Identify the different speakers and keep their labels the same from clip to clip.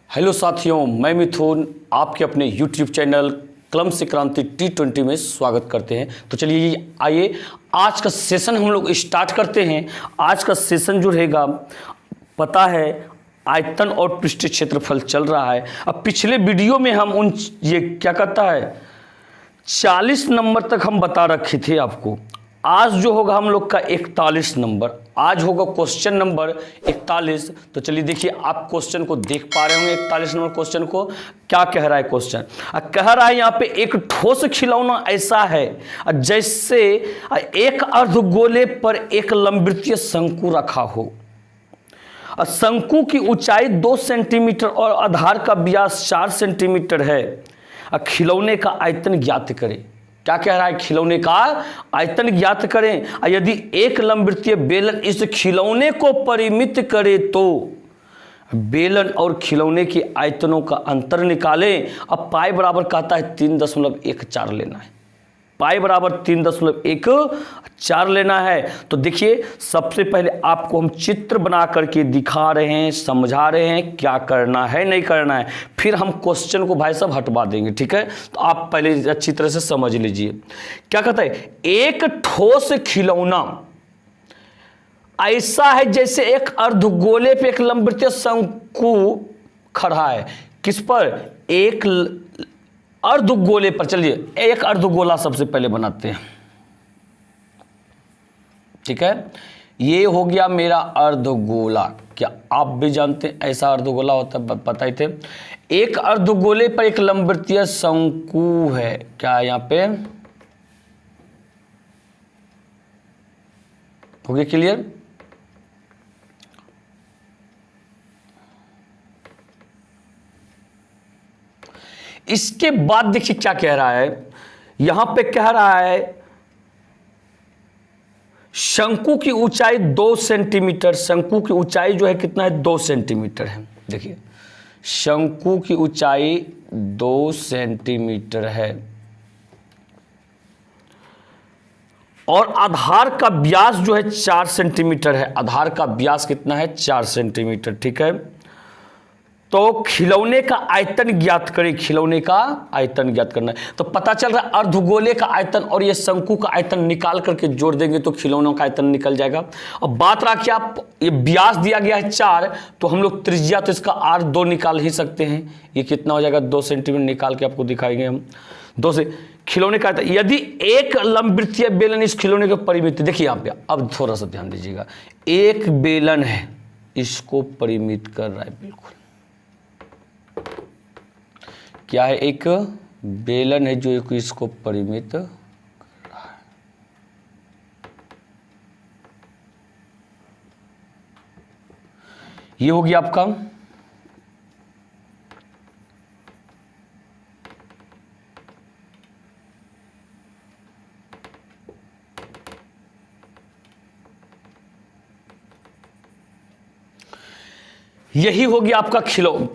Speaker 1: Hello साथियों, मैं मिथुन आपके अपने यूट्यूब चैनल कलम से क्रांति T20 में स्वागत करते हैं। तो चलिए आइए आज का सेशन हम लोग स्टार्ट करते हैं। आज का सेशन जो रहेगा पता है आयतन और पृष्ठीय क्षेत्रफल चल रहा है। अब पिछले वीडियो में हम ये क्या कहता है 40 नंबर तक हम बता रखे थे आपको। आज जो होगा हम लोग का 41 नंबर, आज होगा क्वेश्चन नंबर 41। तो चलिए देखिए, आप क्वेश्चन को देख पा रहे होंगे 41 नंबर क्वेश्चन को। क्या कह रहा है क्वेश्चन? कह रहा है यहाँ पे एक ठोस खिलौना ऐसा है जैसे एक अर्धगोले पर एक लंबवृत्तीय शंकु रखा हो। शंकु की ऊंचाई 2 सेंटीमीटर और आधार का व्यास 4 सेंटीमीटर है। खिलौने का आयतन ज्ञात करें। क्या कह रहा है? खिलौने का आयतन ज्ञात करें। यदि एक लंबवृत्तीय बेलन इस खिलौने को परिमित करे तो बेलन और खिलौने के आयतनों का अंतर निकालें। अब पाई बराबर कहता है 3.14 लेना है। पाई बराबर 3.14 लेना है। तो देखिए, सबसे पहले आपको हम चित्र बना करके दिखा रहे हैं, समझा रहे हैं क्या करना है नहीं करना है। फिर हम क्वेश्चन को भाई साहब हटवा देंगे, ठीक है? तो आप पहले अच्छी तरह से समझ लीजिए। क्या कहता है? एक ठोस खिलौना ऐसा है जैसे एक अर्धगोले पे एक लंबवृत्तीय शंकु खड़ा है। किस पर? एक अर्धगोले पर। चलिए एक अर्धगोला सबसे पहले बनाते हैं, ठीक है? ये हो गया मेरा अर्धगोला। क्या आप भी जानते हैं ऐसा अर्धगोला होता है? पता ही थे। एक अर्धगोले पर एक लंबवृत्तीय शंकु है। क्या यहां पे हो गया क्लियर? इसके बाद देखिए क्या कह रहा है। यहां पे कह रहा है शंकु की ऊंचाई 2 सेंटीमीटर। शंकु की ऊंचाई जो है कितना है? 2 सेंटीमीटर है। देखिए, शंकु की ऊंचाई 2 सेंटीमीटर है और आधार का व्यास जो है 4 सेंटीमीटर है। आधार का व्यास कितना है? 4 सेंटीमीटर, ठीक है? तो खिलौने का आयतन ज्ञात करें। खिलौने का आयतन ज्ञात करना है। तो पता चल रहा है अर्धगोले का आयतन और ये शंकु का आयतन निकाल करके जोड़ देंगे तो खिलौनों का आयतन निकल जाएगा। अब बात रहा कि आप ये व्यास दिया गया है 4, तो हम लोग त्रिज्या तो इसका R2 निकाल ही सकते हैं। ये कितना हो जाएगा? 2 सेंटीमीटर निकाल के आपको दिखाएंगे हम। 2 से खिलौने का आयतन, यदि एक लंबवृत्तीय बेलन इस खिलौने के परिमित, देखिए यहाँ पे अब थोड़ा सा ध्यान दीजिएगा। एक बेलन है, इसको परिमित कर रहा है। बिल्कुल क्या है? एक बेलन है जो इसको परिमित कर रहा है। ये हो गया आपका यही हो गया आपका खिलौना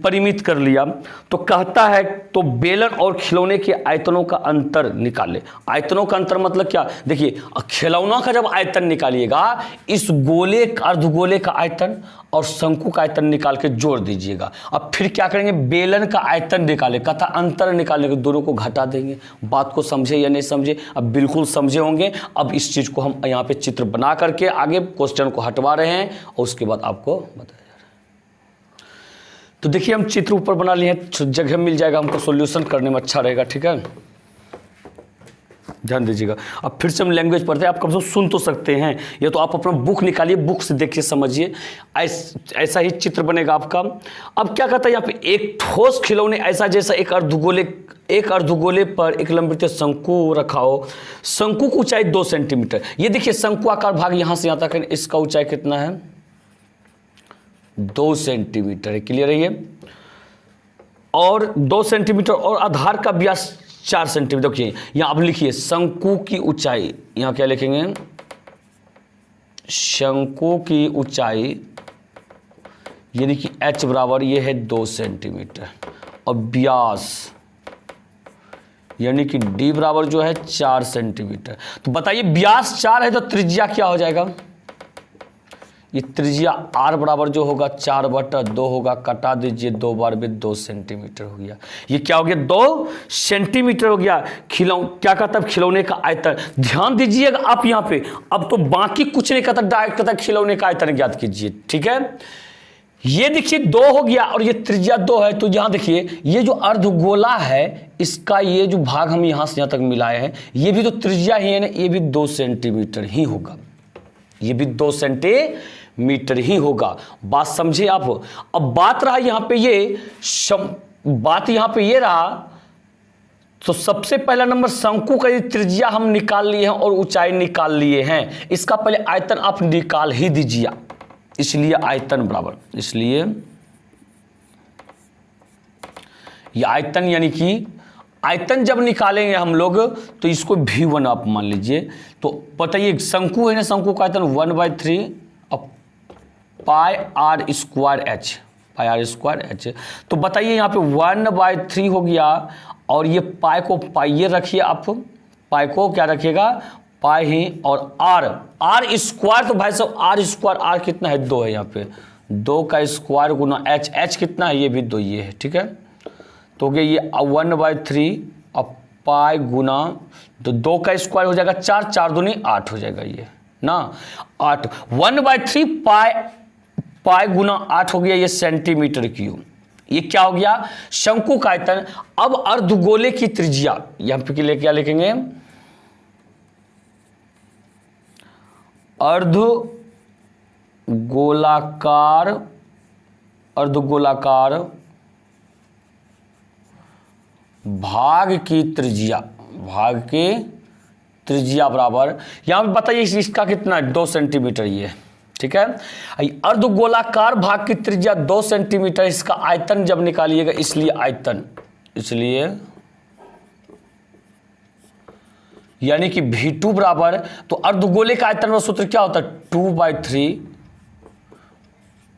Speaker 1: परिमित कर लिया। तो कहता है तो बेलन और खिलौने के आयतनों का अंतर निकाले। आयतनों का अंतर मतलब क्या? देखिए, खिलौना का जब आयतन निकालिएगा, इस गोले अर्धगोले का आयतन और शंकु का आयतन निकाल के जोड़ दीजिएगा। अब फिर क्या करेंगे? बेलन का आयतन निकाले, कहता अंतर निकालने के, दोनों को घटा देंगे। बात को समझे या नहीं समझे? अब बिल्कुल समझे होंगे। अब इस चीज को हम यहाँ पे चित्र बना करके आगे क्वेश्चन को हटवा रहे हैं और उसके बाद आपको बताया। तो देखिए, हम चित्र ऊपर बना लिए हैं, जगह मिल जाएगा हमको, सॉल्यूशन करने में अच्छा रहेगा, ठीक है? ध्यान दीजिएगा। अब फिर से हम लैंग्वेज पढ़ते हैं, आप कम से कम सुन तो सकते हैं। ये तो आप अपना बुक निकालिए, बुक से देखिए, समझिए। ऐसा ही चित्र बनेगा आपका। अब क्या कहता है यहाँ पे? एक ठोस खिलौने ऐसा जैसा एक अर्धगोले पर एक लंबवृत्तीय शंकु रखा हो। शंकु की ऊंचाई 2 सेंटीमीटर। ये देखिए, शंकु आकार भाग यहां से यहां तक, इसका ऊंचाई कितना है? 2 सेंटीमीटर है। क्लियर है ये? और 2 सेंटीमीटर और आधार का व्यास 4 सेंटीमीटर। देखिए यहां अब लिखिए शंकु की ऊंचाई, यहां क्या लिखेंगे? शंकु की ऊंचाई यानी कि h बराबर ये है 2 सेंटीमीटर और व्यास यानी कि d बराबर जो है 4 सेंटीमीटर। तो बताइए, व्यास 4 है तो त्रिज्या क्या हो जाएगा? ये त्रिज्या r बराबर जो होगा 4/2 होगा, कटा दीजिए 2 बार में 2 सेंटीमीटर हो गया। ये क्या हो गया 2 सेंटीमीटर हो गया। क्या कहता है खिलौने का आयतन, ध्यान दीजिएगा आप यहाँ पे, अब तो बाकी कुछ नहीं कहता, डायरेक्ट कहता खिलौने का आयतन ज्ञात कीजिए। ठीक है, ये देखिए 2 हो गया और ये त्रिज्या 2 है, तो यहाँ देखिए ये जो अर्धगोला है इसका ये जो भाग हम यहाँ से यहाँ तक मिलाए हैं, ये भी तो त्रिज्या ही है ना, ये भी 2 सेंटीमीटर ही होगा, ये भी 2 सेंटीमीटर ही होगा। बात समझे आप। अब बात रहा यहाँ पे ये बात यहाँ पे ये रहा, तो सबसे पहला नंबर शंकु का त्रिज्या हम निकाल लिए हैं और ऊंचाई निकाल लिए हैं, इसका पहले आयतन आप निकाल ही दीजिए, इसलिए आयतन बराबर, इसलिए ये आयतन यानी कि आयतन जब निकालेंगे हम लोग तो इसको V1 आप मान लीजिए। तो बताइए शंकु है ना, शंकु का आयतन 1/3 पाई आर स्क्वायर एच। तो बताइए यहाँ पे 1/3 हो गया और ये पाई को पाइये रखिए, आप पाई को क्या रखिएगा पाई ही, और आर स्क्वायर, तो भाई साहब आर स्क्वायर, आर कितना है 2 है यहाँ पे, 2 का स्क्वायर गुना एच कितना है, ये भी 2 ये है। ठीक है, तो हो गया ये 1/3 अब पाई गुना, तो 2 का स्क्वायर हो जाएगा 4, 4 दूनी 8 हो जाएगा ये ना, 8 1/3 पाई गुना 8 हो गया ये सेंटीमीटर क्यूब। ये क्या हो गया शंकु का आयतन। अब अर्धगोले की त्रिज्या यहां पे लिए क्या लिखेंगे, अर्धगोलाकार भाग की त्रिज्या बराबर, यहां पे बताइए इसका कितना है 2 सेंटीमीटर ये। ठीक है, अर्धगोलाकार भाग की त्रिज्या 2 सेंटीमीटर, इसका आयतन जब निकालिएगा, इसलिए यानी कि V2 बराबर, तो अर्धगोले का आयतन का सूत्र क्या होता है 2/3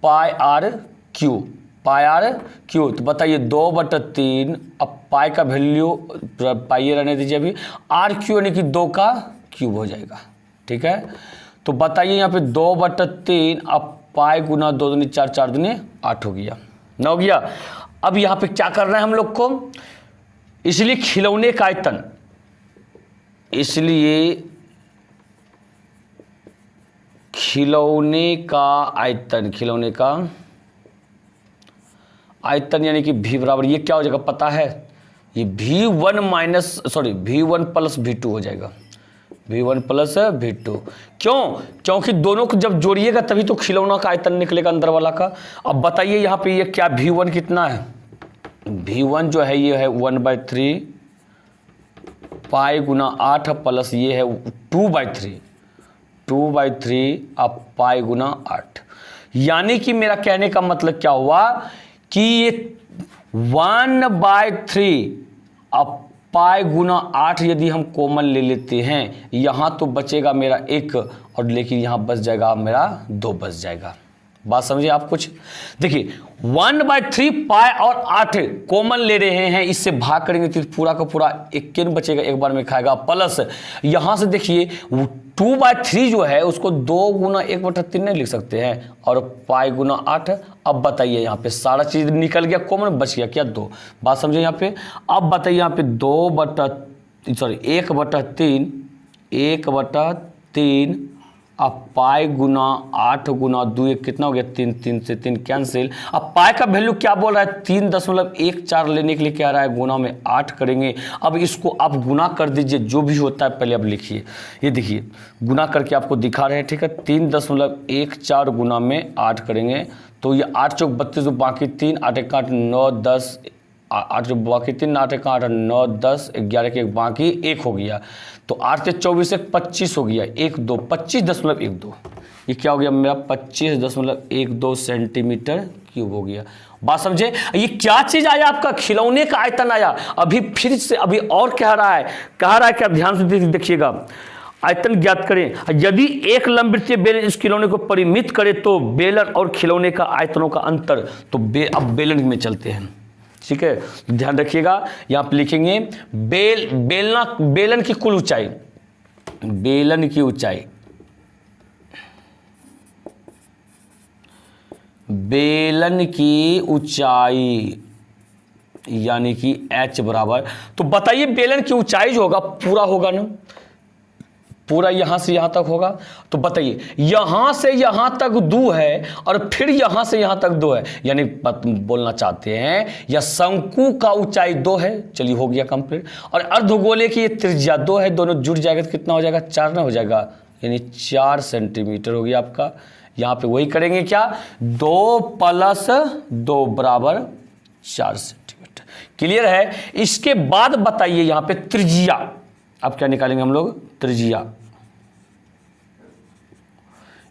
Speaker 1: पाई आर क्यू। तो बताइए 2/3, अब पाई का वैल्यू पाइए रहने दीजिए, अभी आर क्यू यानी कि 2 का क्यूब हो जाएगा। ठीक है, तो बताइए यहाँ पे 2/3 अब पाई गुना 2 दूनी 4, 4 दूनी 8 हो गया, 9 हो गया। अब यहाँ पे क्या करना है हम लोग को, इसलिए खिलौने का आयतन, खिलौने का आयतन यानी कि V बराबर ये क्या हो जाएगा पता है, ये V1 प्लस V2 हो जाएगा, V1 प्लस V2। क्योंकि दोनों को जब जोड़िएगा तभी तो खिलौना का आयतन निकलेगा अंदर वाला का। अब बताइए यहाँ पे ये क्या V1 कितना है, V1 जो है ये है 1/3 पाई गुना 8 प्लस ये है 2/3 अब पाई गुना 8। यानी कि मेरा कहने का मतलब क्या हुआ कि ये 1/3 अब पाई गुना 8 यदि हम कॉमन ले लेते हैं, यहाँ तो बचेगा मेरा 1 और लेकिन यहाँ बच जाएगा मेरा 2 बच जाएगा। बात समझिए आप कुछ, देखिए 1/3 पाई और 8 कॉमन ले रहे हैं, इससे भाग करेंगे तो पूरा का पूरा 1 बचेगा, एक बार में खाएगा, प्लस यहाँ से देखिए 2/3 जो है उसको 2 गुना 1/3 नहीं लिख सकते हैं, और पाई गुना 8। अब बताइए यहाँ पे सारा चीज निकल गया, कॉमन बच गया क्या 2। बात समझिए यहाँ पे। अब बताइए यहाँ पे 1/3 अब पाई गुना 8 गुना 2 1 कितना हो गया 3, 3 से 3 कैंसिल। अब पाई का वैल्यू क्या बोल रहा है 3.14 लेने के लिए क्या आ रहा है, गुना में 8 करेंगे। अब इसको आप गुना कर दीजिए, जो भी होता है पहले अब लिखिए, ये देखिए गुना करके आपको दिखा रहे हैं। ठीक है, 3.14 गुना में 8 करेंगे तो ये 8 चौक 32, बाकी 3 8 1 8 9 10 8 बाकी 3 8 1 8 9 10 11 के बाकी 1 हो गया, तो 8 से 24 25 हो गया, 25.12 ये क्या हो गया मेरा 25.12 सेंटीमीटर क्यूब हो गया। बात समझे, ये क्या चीज आया आपका खिलौने का आयतन आया। अभी फिर से अभी और कह रहा है कि आप ध्यान से देखिएगा, आयतन ज्ञात करें। यदि एक लंबवृत्तीय बेलन इस खिलौने को परिमित करे तो बेलन और खिलौने का आयतनों का अंतर, तो अब बेलन में चलते हैं। ठीक है, ध्यान रखिएगा, यहां पे लिखेंगे बेलन की कुल ऊंचाई, बेलन की ऊंचाई बेलन की ऊंचाई यानी कि h बराबर, तो बताइए बेलन की ऊंचाई जो होगा पूरा होगा ना, पूरा यहां से यहां तक होगा। तो बताइए यहां से यहां तक 2 है और फिर यहां से यहां तक 2 है, यानी बोलना चाहते हैं या शंकु का ऊंचाई 2 है। चलिए हो गया कंप्लीट। और अर्धगोले की त्रिज्या 2 है, दोनों जुड़ जाएगा तो कितना हो जाएगा, 4 ना हो जाएगा, यानी 4 सेंटीमीटर हो गया आपका। यहां पे वही करेंगे क्या, 2 + 2 बराबर 4 सेंटीमीटर। क्लियर है। इसके बाद बताइए यहां पे त्रिज्या, अब क्या निकालेंगे हम लोग, त्रिज्या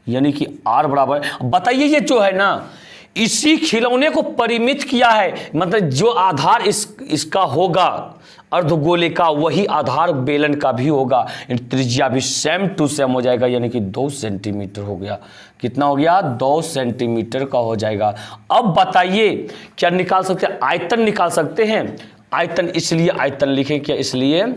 Speaker 1: यानी कि r बराबर, बताइए ये जो है ना इसी खिलौने को परिमित किया है, मतलब जो आधार इसका होगा अर्धगोले का वही आधार बेलन का भी होगा, त्रिज्या भी सेम टू सेम हो जाएगा, यानी कि 2 सेंटीमीटर हो गया। कितना हो गया, 2 सेंटीमीटर का हो जाएगा। अब बताइए क्या निकाल सकते हैं, आयतन निकाल सकते हैं। आयतन इसलिए आयतन लिखें क्या, इसलिए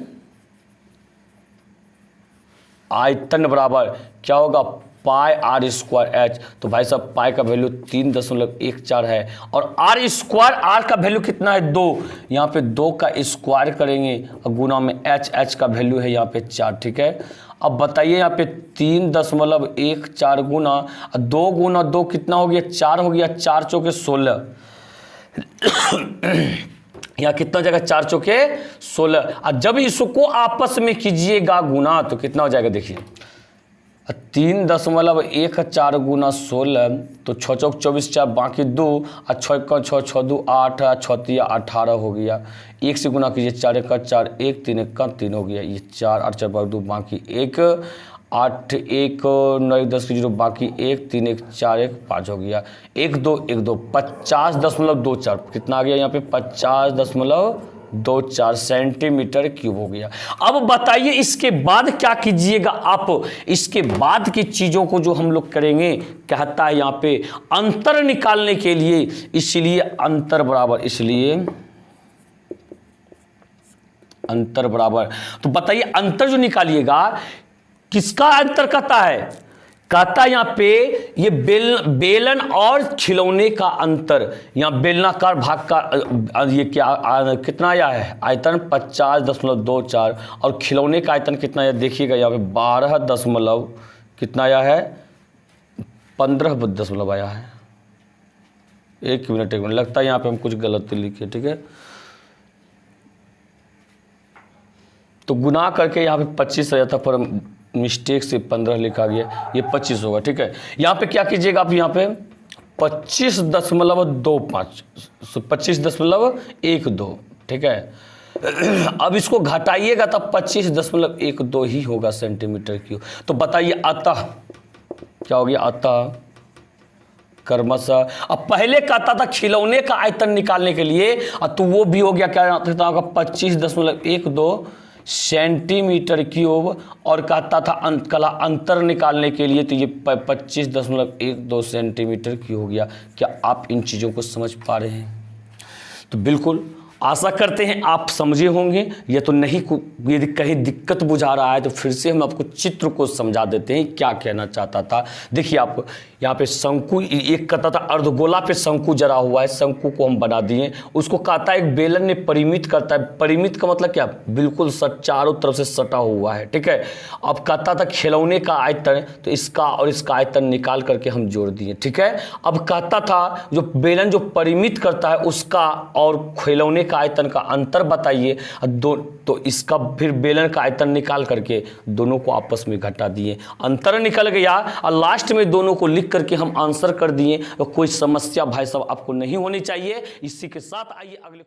Speaker 1: आयतन बराबर क्या होगा, πr²h। तो भाई साहब पाई का वैल्यू 3.14 है और r² का वैल्यू कितना है, 2। यहाँ पे 2 का स्क्वायर करेंगे और गुना में h का वैल्यू है यहाँ पे 4। ठीक है। अब बताइए यहाँ पे 3.14 गुना 2 गुना 2 कितना हो गया, 4 हो गया, 4 चौके 16। यहाँ कितना हो जाएगा, 4 चौके 16। और जब इसको आपस में कीजिएगा गुना तो कितना हो जाएगा, देखिए 3.14 गुना 16, तो 6 चौक 24, 4 बाकी 2 और 6 का 6, 6 2 8, 6 18 हो गया। 1 से गुना कीजिए, 4 का 4, 1 3 का 3 हो गया, ये 4 8 4 2 बाकी 1, 8 1 9 10 की 0 बाकी 1 3 1 4 1 5 हो गया, 1 2 1 2 50.24 कितना आ गया यहाँ पे, 50.24 सेंटीमीटर क्यूब हो गया। अब बताइए इसके बाद क्या कीजिएगा आप, इसके बाद की चीजों को जो हम लोग करेंगे, कहता है यहाँ पे अंतर निकालने के लिए, इसलिए अंतर बराबर, इसलिए अंतर बराबर। तो बताइए अंतर जो निकालिएगा किसका अंतर कहता है, कहता है यहाँ पे ये बेलन और खिलौने का अंतर। यहाँ बेलनाकार भाग का ये क्या कितना आया है, आयतन 50.24 और खिलौने का आयतन कितना आया, देखिएगा यहाँ पे 12 कितना आया है, 15 आया है। एक मिनट लगता है यहाँ पे हम कुछ गलती लिखे। ठीक है, तो गुना करके यहाँ पे 25 आया था पर मिस्टेक से 15 लिखा गया, ये 25 होगा। ठीक है, यहाँ पे क्या कीजिएगा आप, यहाँ पे 25.25 25.12। ठीक है, अब इसको घटाइएगा तब 25.12 ही होगा सेंटीमीटर क्यूब। तो बताइए अतः क्या हो गया, अतः क्रमशः। अब पहले कहता था खिलौने का आयतन निकालने के लिए, तो वो भी हो गया क्या, 25.12 सेंटीमीटर क्यूब, और कहता था कला अंतर निकालने के लिए तो ये 25.12 सेंटीमीटर क्यूब हो गया। क्या आप इन चीज़ों को समझ पा रहे हैं? तो बिल्कुल आशा करते हैं आप समझे होंगे। ये तो नहीं, यदि कहीं दिक्कत बुझा रहा है तो फिर से हम आपको चित्र को समझा देते हैं क्या कहना चाहता था। देखिए आप यहाँ पे शंकु, एक कहता था अर्धगोला पे शंकु जरा हुआ है, शंकु को हम बना दिए। उसको कहता है एक बेलन ने परिमित करता है, परिमित का मतलब क्या, बिल्कुल चारों तरफ से सटा हुआ है। ठीक है, अब कहता था खिलौने का आयतन, तो इसका और इसका आयतन निकाल करके हम जोड़ दिए। ठीक है, अब कहता था जो बेलन जो परिमित करता है उसका और खिलौने का आयतन का अंतर बताइए, तो इसका फिर बेलन का आयतन निकाल करके दोनों को आपस में घटा दिए, अंतर निकल गया और लास्ट में दोनों को लिख करके हम आंसर कर दिए। तो कोई समस्या भाई साहब आपको नहीं होनी चाहिए। इसी के साथ आइए अगले